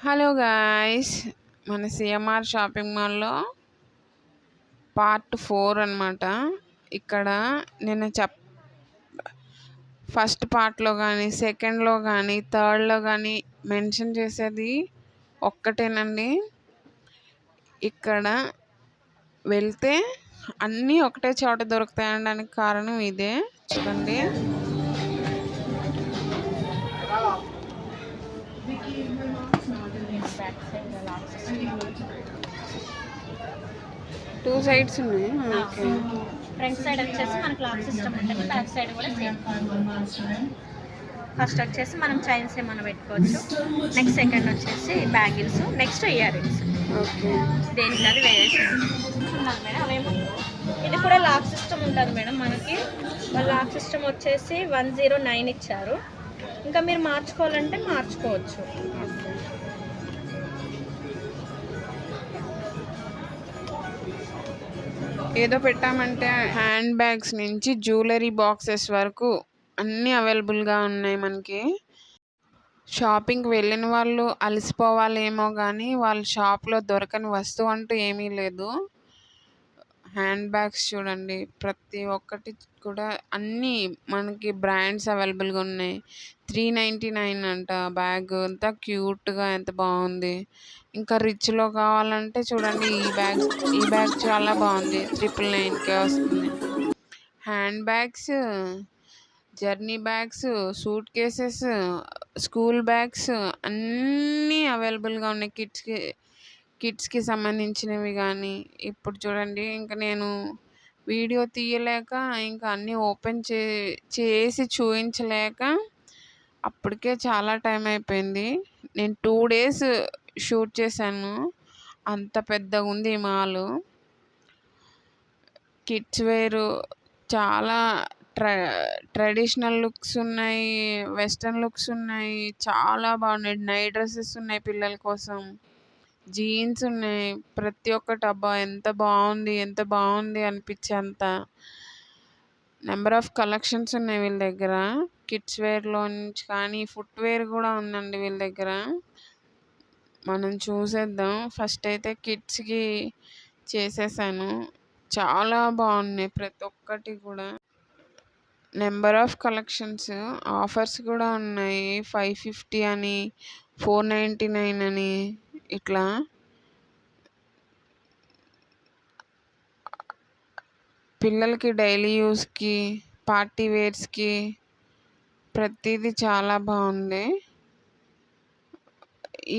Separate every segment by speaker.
Speaker 1: Hello guys, మన CMR shopping మాల్లో part 4 అనమాట. ఇక్కడ నేను ఫస్ట్ పార్ట్లో కానీ సెకండ్లో కానీ థర్డ్లో కానీ మెన్షన్ చేసేది ఒక్కటేనండి. ఇక్కడ వెళ్తే అన్నీ ఒకటే చోట దొరుకుతాయి అనడానికి కారణం ఇదే. చూడండి, టూ సైడ్స్ ఉన్నాయి. ఓకే,
Speaker 2: ఫ్రంట్ సైడ్ వచ్చేసి మనకు లాక్ సిస్టమ్ ఉంటుంది, బ్యాక్ సైడ్ కూడా సేమ్. ఫస్ట్ వచ్చేసి మనం చైన్స్ ఏమైనా పెట్టుకోవచ్చు, నెక్స్ట్ సెకండ్ వచ్చేసి bangles, next ear rings.
Speaker 1: Okay,
Speaker 2: దేనికి అది వేరేషన్ ఉన్నాను మేడం. అవేమో ఇది కూడా లాక్ సిస్టమ్ ఉంటుంది మేడం. మనకి లాక్ సిస్టమ్ వచ్చేసి 109 ఇచ్చారు. ఇంకా మీరు మార్చుకోవాలంటే మార్చుకోవచ్చు.
Speaker 1: ఏదో పెట్టామంటే హ్యాండ్ బ్యాగ్స్ నుంచి జ్యువెలరీ బాక్సెస్ వరకు అన్నీ అవైలబుల్గా ఉన్నాయి మనకి. షాపింగ్కి వెళ్ళిన వాళ్ళు అలసిపోవాలేమో కానీ వాళ్ళ షాప్లో దొరకని వస్తువు అంటూ ఏమీ లేదు. హ్యాండ్ బ్యాగ్స్ చూడండి, ప్రతి ఒక్కటి కూడా అన్నీ మనకి బ్రాండ్స్ అవైలబుల్గా ఉన్నాయి. 399 అంట బ్యాగ్, అంతా క్యూట్గా ఎంత బాగుంది. ఇంకా రిచ్లో కావాలంటే చూడండి, ఈ బ్యాగ్ చాలా బాగుంది, 999కే వస్తుంది. Hand bags, journey bags, suit cases, school bags అన్నీ అవైలబుల్గా ఉన్నాయి. కిడ్స్కి సంబంధించినవి కానీ. ఇప్పుడు చూడండి, ఇంకా నేను వీడియో తీయలేక ఇంకా అన్నీ ఓపెన్ చేసి చూపించలేక అప్పటికే చాలా టైం అయిపోయింది. నేను 2 days షూట్ చేశాను, అంత పెద్దగా ఉంది ఈ మాల్. కిడ్స్ వేరు చాలా ట్రెడిషనల్ లుక్స్ ఉన్నాయి, వెస్ట్రన్ లుక్స్ ఉన్నాయి, చాలా బాగున్నాయి. నైట్ డ్రెస్సెస్ ఉన్నాయి పిల్లల కోసం, జీన్స్ ఉన్నాయి. ప్రతి ఒక్కటి అబ్బా ఎంత బాగుంది అనిపించే అంత నెంబర్ ఆఫ్ కలెక్షన్స్ ఉన్నాయి వీళ్ళ దగ్గర. కిడ్స్ వేర్లో నుంచి కానీ ఫుట్వేర్ కూడా ఉందండి వీళ్ళ దగ్గర. మనం చూసేద్దాం. ఫస్ట్ అయితే కిడ్స్కి చేసేసాను, చాలా బాగున్నాయి ప్రతి ఒక్కటి కూడా. నెంబర్ ఆఫ్ కలెక్షన్స్, ఆఫర్స్ కూడా ఉన్నాయి. 550 అని, 499 అని, ఇట్లా పిల్లలకి డైలీ యూస్కి, పార్టీ వేర్స్కి ప్రతిదీ చాలా బాగుంది.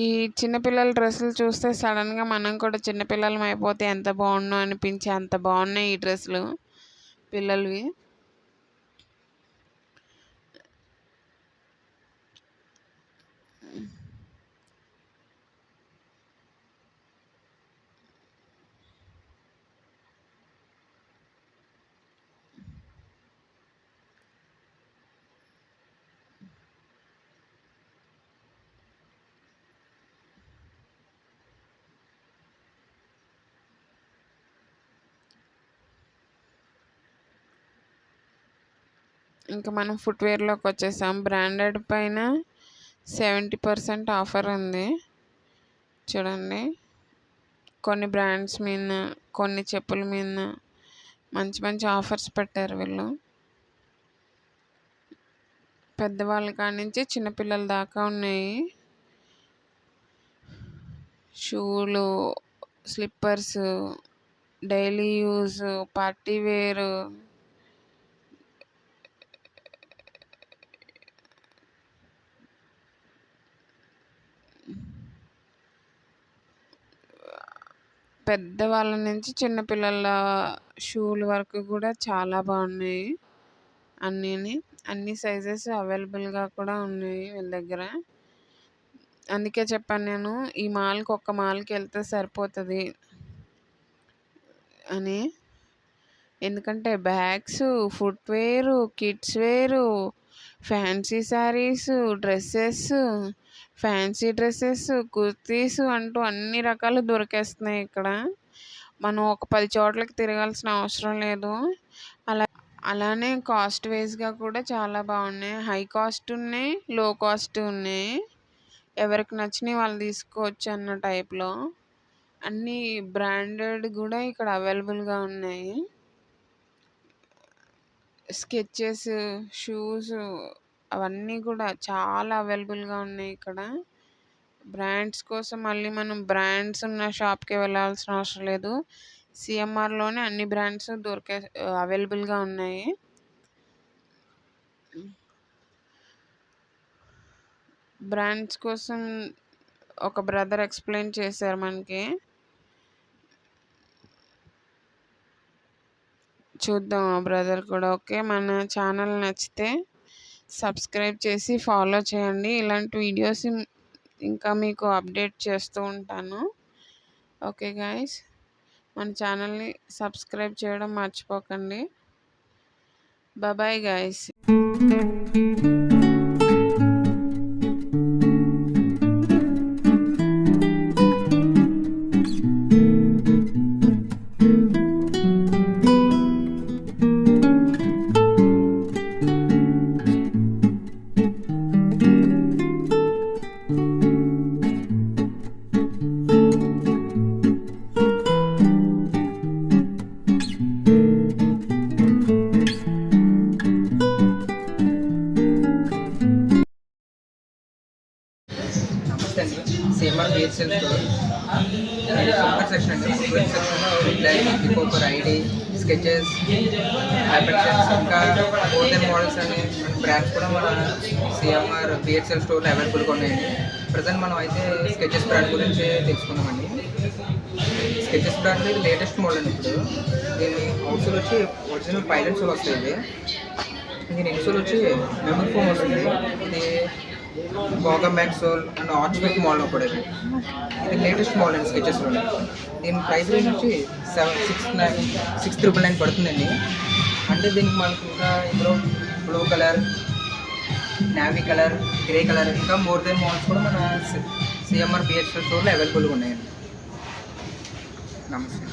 Speaker 1: ఈ చిన్నపిల్లల డ్రెస్సులు చూస్తే సడన్గా మనం కూడా చిన్నపిల్లలం అయిపోతే ఎంత బాగుండు అనిపించే అంత బాగున్నాయి ఈ డ్రెస్సులు పిల్లలవి. ఇంకా మనం ఫుట్వేర్లోకి వచ్చేసాం. బ్రాండెడ్ పైన 70% ఆఫర్ ఉంది చూడండి. కొన్ని బ్రాండ్స్ మీద, కొన్ని చెప్పుల మీద మంచి మంచి ఆఫర్స్ పెట్టారు వీళ్ళు. పెద్దవాళ్ళ కాడి నుంచి చిన్నపిల్లల దాకా ఉన్నాయి. షూలు, స్లిప్పర్స్, డైలీ యూజ్, పార్టీ వేరు, పెద్దవాళ్ళ నుంచి చిన్నపిల్లల షూల వరకు కూడా చాలా బాగున్నాయి. అన్ని సైజెస్ అవైలబుల్గా కూడా ఉన్నాయి వీళ్ళ దగ్గర. అందుకే చెప్పాను నేను, ఈ మాల్కి ఒక్క మాల్కి వెళ్తే సరిపోతుంది అని. ఎందుకంటే బ్యాగ్స్, ఫుట్వేరు, కిడ్స్ వేరు, fancy saris, dresses, fancy dresses, kurtis అంటూ అన్ని రకాలు దొరికేస్తున్నాయి ఇక్కడ. మనం ఒక 10 చోట్లకి తిరగాల్సిన అవసరం లేదు. అలానే కాస్ట్ వైజ్గా కూడా చాలా బాగున్నాయి. హై కాస్ట్ ఉన్నాయి, లో కాస్ట్ ఉన్నాయి. ఎవరికి నచ్చినవి వాళ్ళు తీసుకోవచ్చు అన్న టైప్లో. అన్నీ బ్రాండెడ్ కూడా ఇక్కడ అవైలబుల్గా ఉన్నాయి. స్కెచెస్, షూస్ అవన్నీ కూడా చాలా అవైలబుల్గా ఉన్నాయి ఇక్కడ. బ్రాండ్స్ కోసం మళ్ళీ మనం బ్రాండ్స్ ఉన్న షాప్కి వెళ్ళాల్సిన అవసరం లేదు. సిఎంఆర్లోనే అన్ని బ్రాండ్స్ అవైలబుల్గా ఉన్నాయి. బ్రాండ్స్ కోసం ఒక బ్రదర్ ఎక్స్ప్లెయిన్ చేశారు మనకి. చూద్దాం ఆ బ్రదర్ కూడా. ఓకే, మన ఛానల్ నచ్చితే సబ్స్క్రైబ్ చేసి ఫాలో చేయండి. ఇలాంటి వీడియోస్ ఇంకా మీకు అప్డేట్ చేస్తూ ఉంటాను. ఓకే గైస్, మన ఛానల్ని సబ్స్క్రైబ్ చేయడం మర్చిపోకండి. Bye guys.
Speaker 3: నమస్తే అండి. CMR BHEL store super section అండి. సూపర్ సెక్షన్లో వుడ్ పేపర్, ఐడి, స్కెచెస్, హైపెన్షన్స్, ఇంకా మోడర్న్ మోడల్స్ అనే బ్రాండ్స్ కూడా మన సిఎంఆర్ బిహెచ్ఎల్ స్టోర్లో అవైలబుల్గా ఉన్నాయండి. ప్రజెంట్ మనం అయితే స్కెచెస్ బ్రాండ్ గురించి తెలుసుకున్నామండి. స్కెచెస్ బ్రాండ్ ఇది లేటెస్ట్ మోడల్ అండి. ఇప్పుడు దీని అవుట్సోల్ వచ్చి ఒరిజినల్ పైలట్ సోల్ వస్తాయి. దీని ఇన్సోల్ వచ్చి మెమరీ ఫోమ్ వస్తుంది. ఇది బాగమ్ back sole and arch back model కూడా ఇది లేటెస్ట్ మోడల్ అండి స్కెచెస్లో. దీని ప్రైస్ రేంజ్ వచ్చి 6,999 పడుతుందండి. అంటే దీనికి మనకు ఇంకా ఇందులో blue colour, navy colour, grey colour, ఇంకా మోర్ దెన్ మోడల్స్ కూడా మన సిఎంఆర్ బిహెచ్ఎల్ స్టోర్లో అవైలబుల్గా ఉన్నాయండి. నమస్తే.